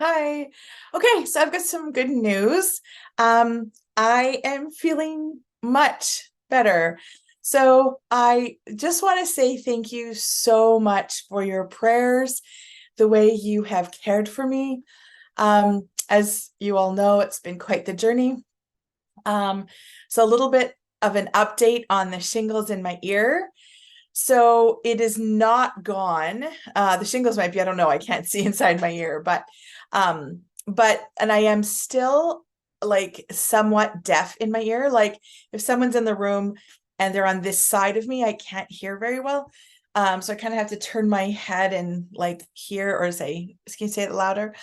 Hi. Okay, so I've got some good news. I am feeling much better. So I just want to say thank you so much for your prayers, the way you have cared for me. As you all know, it's been quite the journey. Um, so a little bit of an update on the shingles in my ear. So it is not gone. The shingles might be, I don't know, I can't see inside my ear, and I am still like somewhat deaf in my ear. Like if someone's in the room and they're on this side of me, I can't hear very well. So I kind of have to turn my head and like hear or say, can you say it louder?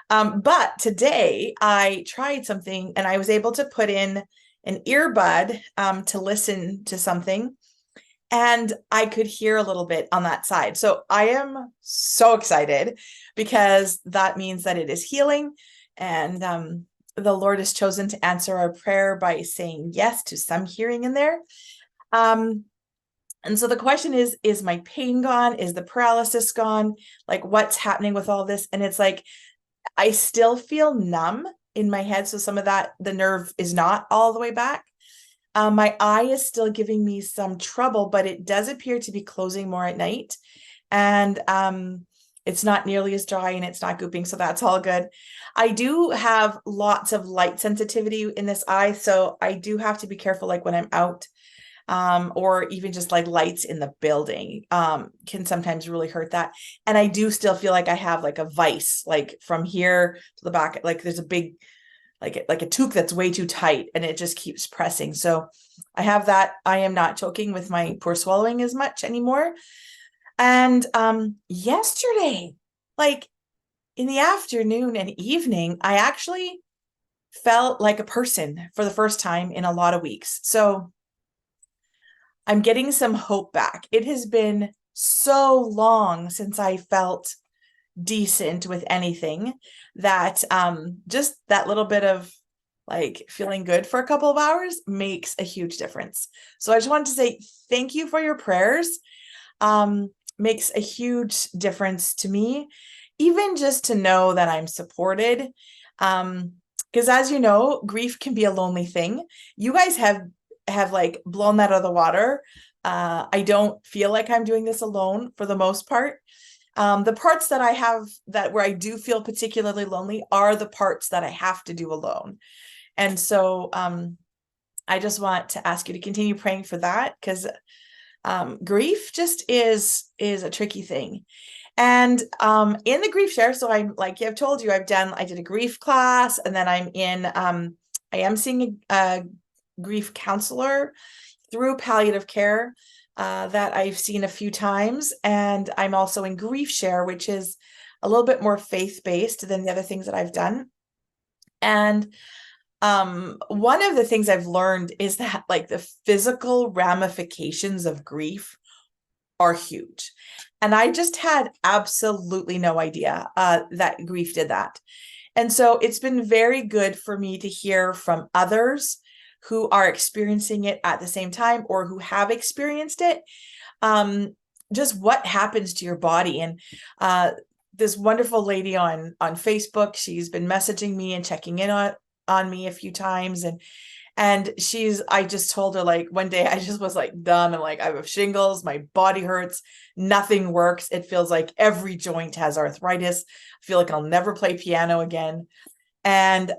But today I tried something and I was able to put in an earbud to listen to something, and I could hear a little bit on that side. So I am so excited because that means that it is healing. And the Lord has chosen to answer our prayer by saying yes to some hearing in there. Um, and so the question is my pain gone? Is the paralysis gone? Like, what's happening with all this? And it's like, I still feel numb in my head. So some of that, the nerve is not all the way back. My eye is still giving me some trouble, but it does appear to be closing more at night. And it's not nearly as dry and it's not gooping, so that's all good. I do have lots of light sensitivity in this eye, so I do have to be careful, like when I'm out, or even just like lights in the building can sometimes really hurt that. And I do still feel like I have like a vice, like from here to the back, like there's a big like a toque that's way too tight and it just keeps pressing. So I have that. I am not choking with my poor swallowing as much anymore. And yesterday, like in the afternoon and evening, I actually felt like a person for the first time in a lot of weeks. So I'm getting some hope back. It has been so long since I felt decent with anything that just that little bit of like feeling good for a couple of hours makes a huge difference. So I just wanted to say thank you for your prayers. Makes a huge difference to me, even just to know that I'm supported. Because as you know, grief can be a lonely thing. You guys have like blown that out of the water. I don't feel like I'm doing this alone for the most part. The parts that I have that where I do feel particularly lonely are the parts that I have to do alone. And so I just want to ask you to continue praying for that, because grief just is a tricky thing. And in the grief share, so I'm like I've told you, I did a grief class, and then I am seeing a grief counselor through palliative care that I've seen a few times. And I'm also in grief share, which is a little bit more faith-based than the other things that I've done. And one of the things I've learned is that like the physical ramifications of grief are huge. And I just had absolutely no idea that grief did that. And so it's been very good for me to hear from others who are experiencing it at the same time or who have experienced it. Just what happens to your body. And this wonderful lady on Facebook, she's been messaging me and checking in on me a few times. And I just told her, like, one day I just was like done. I'm like, I have shingles, my body hurts, nothing works. It feels like every joint has arthritis. I feel like I'll never play piano again. And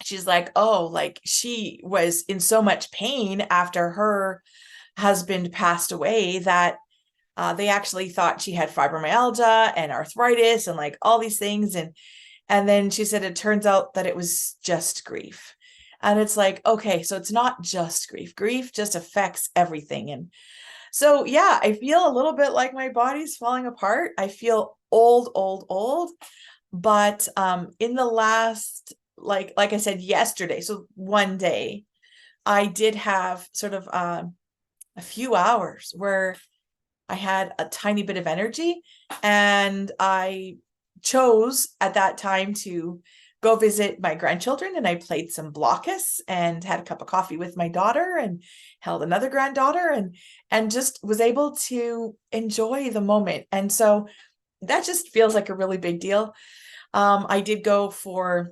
she's like, oh, like she was in so much pain after her husband passed away that they actually thought she had fibromyalgia and arthritis and like all these things. And then she said it turns out that it was just grief. And it's like, okay, so it's not just grief. Grief just affects everything. And so, yeah, I feel a little bit like my body's falling apart. I feel old. But in the last, like I said yesterday, so one day, I did have sort of a few hours where I had a tiny bit of energy, and I chose at that time to go visit my grandchildren, and I played some blockers and had a cup of coffee with my daughter and held another granddaughter and just was able to enjoy the moment. And so that just feels like a really big deal. I did go for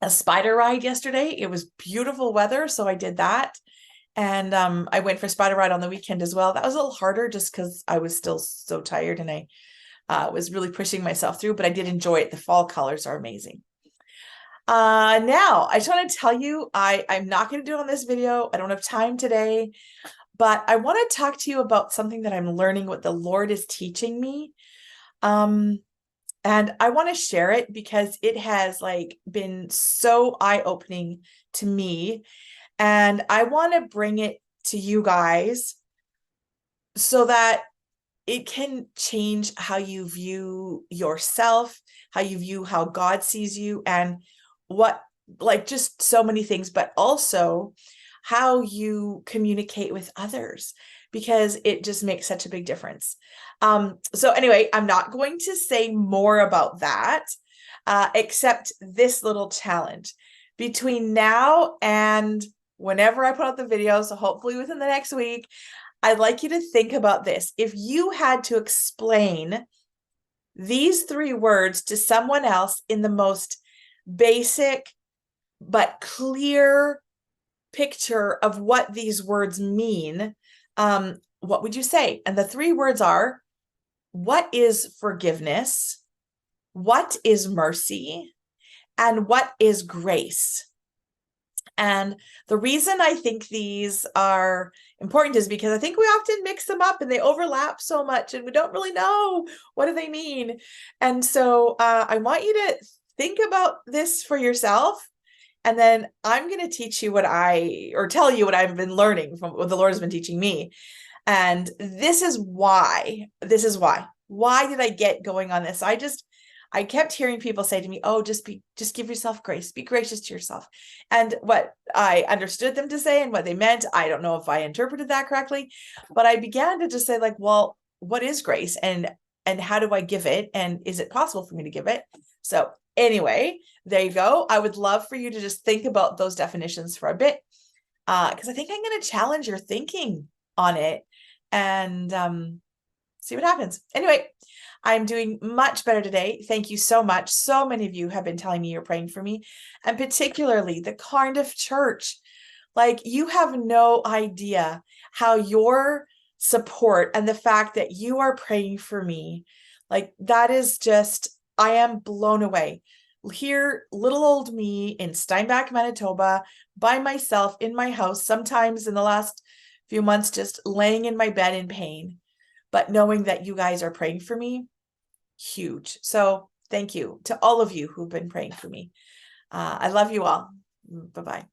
a spider ride yesterday. It was beautiful weather, so I did that. And I went for a spider ride on the weekend as well. That was a little harder just because I was still so tired and I was really pushing myself through, but I did enjoy it. The fall colors are amazing. Now I just want to tell you, I'm not going to do it on this video. I don't have time today, but I want to talk to you about something that I'm learning, what the Lord is teaching me. And I want to share it because it has like been so eye-opening to me. And I want to bring it to you guys so that it can change how you view yourself, how you view how God sees you, and what, like, just so many things, but also how you communicate with others, because it just makes such a big difference. So anyway, I'm not going to say more about that, except this little challenge. Between now and whenever I put out the video, so hopefully within the next week, I'd like you to think about this. If you had to explain these 3 words to someone else in the most basic but clear picture of what these words mean, what would you say? And the 3 words are, what is forgiveness? What is mercy? And what is grace? And the reason I think these are important is because I think we often mix them up and they overlap so much and we don't really know what do they mean. And so I want you to think about this for yourself. And then I'm going to teach you tell you what I've been learning from what the Lord has been teaching me. And this is why. Why did I get going on this? I kept hearing people say to me, oh, just give yourself grace, be gracious to yourself. And what I understood them to say and what they meant, I don't know if I interpreted that correctly, but I began to just say, like, well, what is grace and how do I give it? And is it possible for me to give it? So anyway, there you go. I would love for you to just think about those definitions for a bit, because I think I'm going to challenge your thinking on it and see what happens. Anyway, I'm doing much better today. Thank you so much. So many of you have been telling me you're praying for me, and particularly the Cardiff Church. Like, you have no idea how your support and the fact that you are praying for me, like, that is just, I am blown away. Here, little old me in Steinbach, Manitoba, by myself in my house, sometimes in the last few months, just laying in my bed in pain. But knowing that you guys are praying for me, huge. So thank you to all of you who've been praying for me. I love you all. Bye-bye.